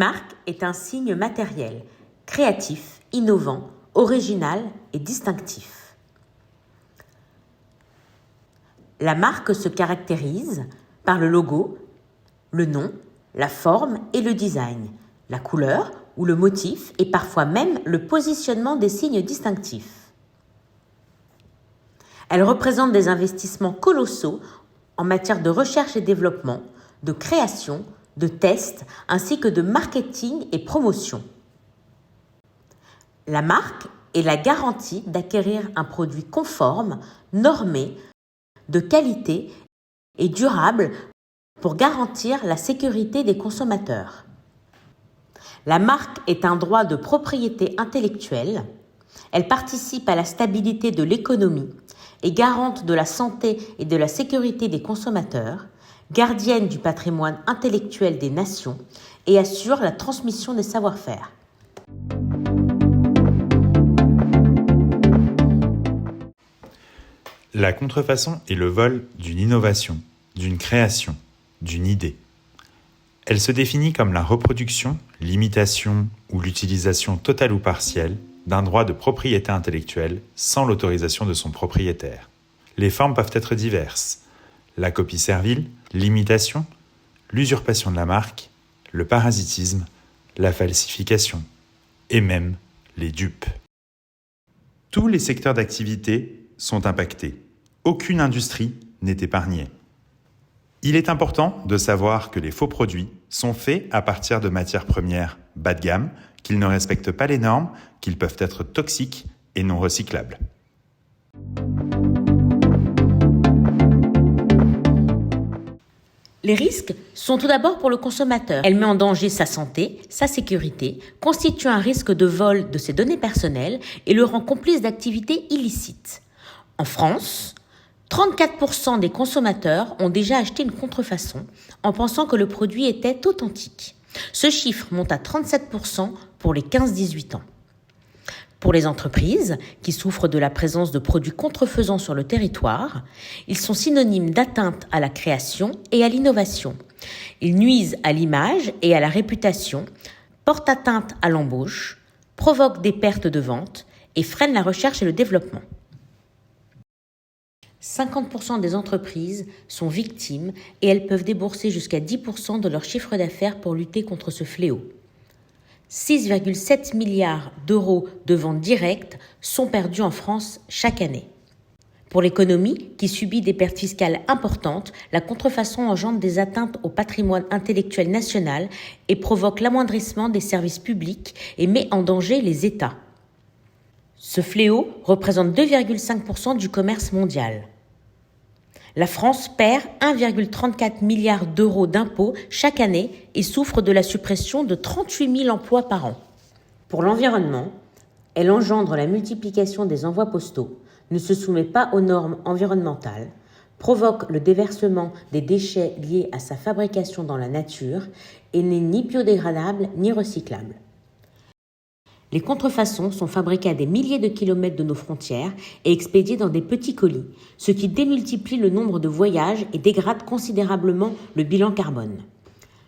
marque est un signe matériel, créatif, innovant, original et distinctif. La marque se caractérise par le logo, le nom, la forme et le design, la couleur ou le motif et parfois même le positionnement des signes distinctifs. Elle représente des investissements colossaux en matière de recherche et développement, de création, de tests ainsi que de marketing et promotion. La marque est la garantie d'acquérir un produit conforme, normé, de qualité et durable pour garantir la sécurité des consommateurs. La marque est un droit de propriété intellectuelle. Elle participe à la stabilité de l'économie, est garante de la santé et de la sécurité des consommateurs, gardienne du patrimoine intellectuel des nations et assure la transmission des savoir-faire. La contrefaçon est le vol d'une innovation, d'une création, d'une idée. Elle se définit comme la reproduction, l'imitation ou l'utilisation totale ou partielle d'un droit de propriété intellectuelle sans l'autorisation de son propriétaire. Les formes peuvent être diverses. La copie servile, l'imitation, l'usurpation de la marque, le parasitisme, la falsification et même les dupes. Tous les secteurs d'activité sont impactés. Aucune industrie n'est épargnée. Il est important de savoir que les faux produits sont faits à partir de matières premières bas de gamme, qu'ils ne respectent pas les normes, qu'ils peuvent être toxiques et non recyclables. Les risques sont tout d'abord pour le consommateur. Elle met en danger sa santé, sa sécurité, constitue un risque de vol de ses données personnelles et le rend complice d'activités illicites. En France, 34% des consommateurs ont déjà acheté une contrefaçon en pensant que le produit était authentique. Ce chiffre monte à 37% pour les 15-18 ans. Pour les entreprises qui souffrent de la présence de produits contrefaisants sur le territoire, ils sont synonymes d'atteinte à la création et à l'innovation. Ils nuisent à l'image et à la réputation, portent atteinte à l'embauche, provoquent des pertes de vente et freinent la recherche et le développement. 50% des entreprises sont victimes et elles peuvent débourser jusqu'à 10% de leur chiffre d'affaires pour lutter contre ce fléau. 6,7 milliards d'euros de ventes directes sont perdus en France chaque année. Pour l'économie, qui subit des pertes fiscales importantes, la contrefaçon engendre des atteintes au patrimoine intellectuel national et provoque l'amoindrissement des services publics et met en danger les États. Ce fléau représente 2,5% du commerce mondial. La France perd 1,34 milliard d'euros d'impôts chaque année et souffre de la suppression de 38 000 emplois par an. Pour l'environnement, elle engendre la multiplication des envois postaux, ne se soumet pas aux normes environnementales, provoque le déversement des déchets liés à sa fabrication dans la nature et n'est ni biodégradable ni recyclable. Les contrefaçons sont fabriquées à des milliers de kilomètres de nos frontières et expédiées dans des petits colis, ce qui démultiplie le nombre de voyages et dégrade considérablement le bilan carbone.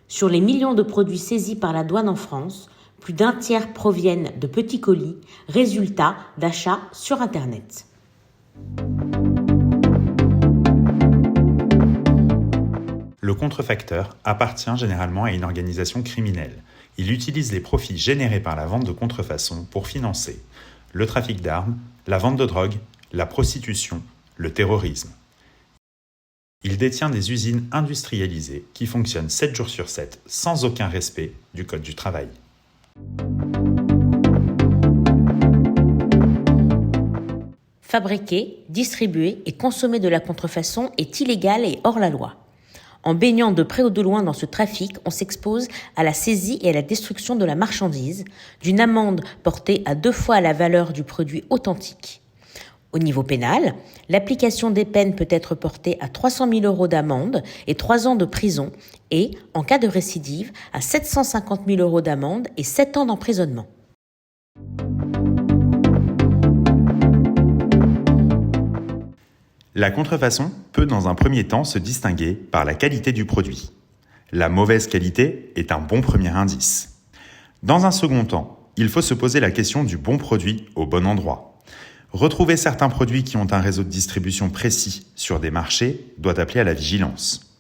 Sur les millions de produits saisis par la douane en France, plus d'un tiers proviennent de petits colis, résultat d'achats sur Internet. Le contrefacteur appartient généralement à une organisation criminelle. Il utilise les profits générés par la vente de contrefaçon pour financer le trafic d'armes, la vente de drogue, la prostitution, le terrorisme. Il détient des usines industrialisées qui fonctionnent 7 jours sur 7 sans aucun respect du Code du travail. Fabriquer, distribuer et consommer de la contrefaçon est illégal et hors la loi. En baignant de près ou de loin dans ce trafic, on s'expose à la saisie et à la destruction de la marchandise, d'une amende portée à 2 fois la valeur du produit authentique. Au niveau pénal, l'application des peines peut être portée à 300 000 € d'amende et 3 ans de prison et, en cas de récidive, à 750 000 € d'amende et 7 ans d'emprisonnement. La contrefaçon peut dans un premier temps se distinguer par la qualité du produit. La mauvaise qualité est un bon premier indice. Dans un second temps, il faut se poser la question du bon produit au bon endroit. Retrouver certains produits qui ont un réseau de distribution précis sur des marchés doit appeler à la vigilance.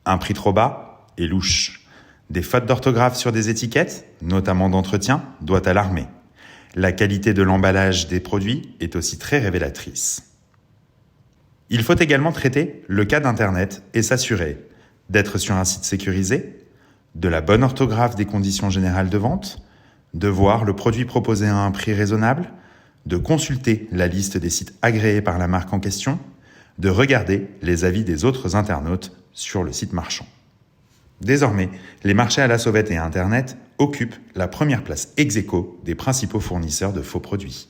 Un prix trop bas est louche. Des fautes d'orthographe sur des étiquettes, notamment d'entretien, doit alarmer. La qualité de l'emballage des produits est aussi très révélatrice. Il faut également traiter le cas d'Internet et s'assurer d'être sur un site sécurisé, de la bonne orthographe des conditions générales de vente, de voir le produit proposé à un prix raisonnable, de consulter la liste des sites agréés par la marque en question, de regarder les avis des autres internautes sur le site marchand. Désormais, les marchés à la sauvette et Internet occupent la première place ex aequo des principaux fournisseurs de faux produits.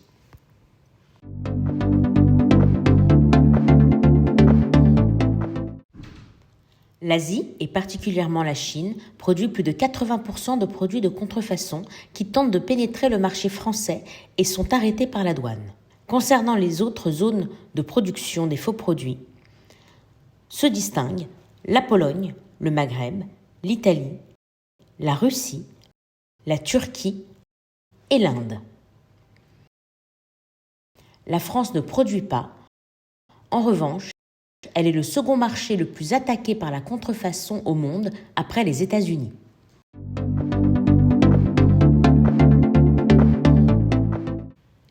L'Asie, et particulièrement la Chine, produit plus de 80% de produits de contrefaçon qui tentent de pénétrer le marché français et sont arrêtés par la douane. Concernant les autres zones de production des faux produits, se distinguent la Pologne, le Maghreb, l'Italie, la Russie, la Turquie et l'Inde. La France ne produit pas. En revanche, elle est le second marché le plus attaqué par la contrefaçon au monde après les États-Unis.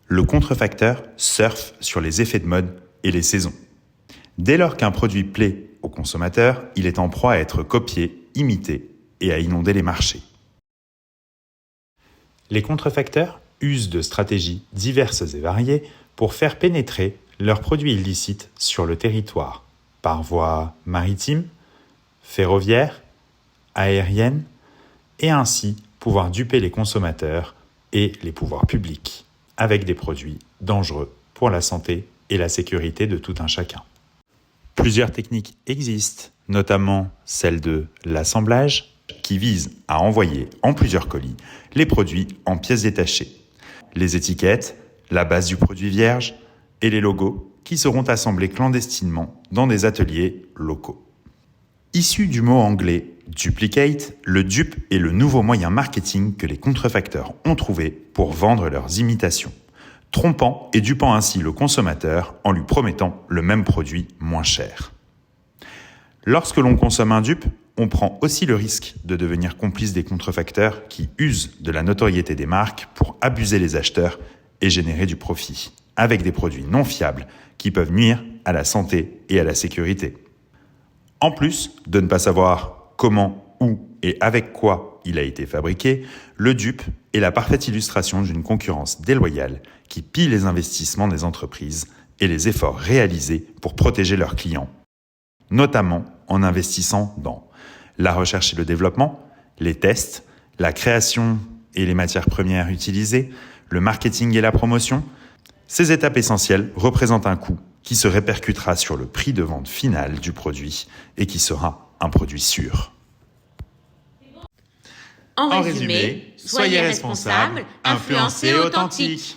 Le contrefacteur surfe sur les effets de mode et les saisons. Dès lors qu'un produit plaît au consommateur, il est en proie à être copié, imité et à inonder les marchés. Les contrefacteurs usent de stratégies diverses et variées pour faire pénétrer leurs produits illicites sur le territoire, par voie maritime, ferroviaire, aérienne, et ainsi pouvoir duper les consommateurs et les pouvoirs publics avec des produits dangereux pour la santé et la sécurité de tout un chacun. Plusieurs techniques existent, notamment celle de l'assemblage, qui vise à envoyer en plusieurs colis les produits en pièces détachées, les étiquettes, la base du produit vierge et les logos qui seront assemblés clandestinement dans des ateliers locaux. Issu du mot anglais duplicate, le dupe est le nouveau moyen marketing que les contrefacteurs ont trouvé pour vendre leurs imitations, trompant et dupant ainsi le consommateur en lui promettant le même produit moins cher. Lorsque l'on consomme un dupe, on prend aussi le risque de devenir complice des contrefacteurs qui usent de la notoriété des marques pour abuser les acheteurs et générer du profit, avec des produits non fiables qui peuvent nuire à la santé et à la sécurité. En plus de ne pas savoir comment, où et avec quoi il a été fabriqué, le dupe est la parfaite illustration d'une concurrence déloyale qui pille les investissements des entreprises et les efforts réalisés pour protéger leurs clients, notamment en investissant dans la recherche et le développement, les tests, la création et les matières premières utilisées, le marketing et la promotion. Ces étapes essentielles représentent un coût qui se répercutera sur le prix de vente final du produit et qui sera un produit sûr. En résumé, soyez responsables, influencez, authentiques.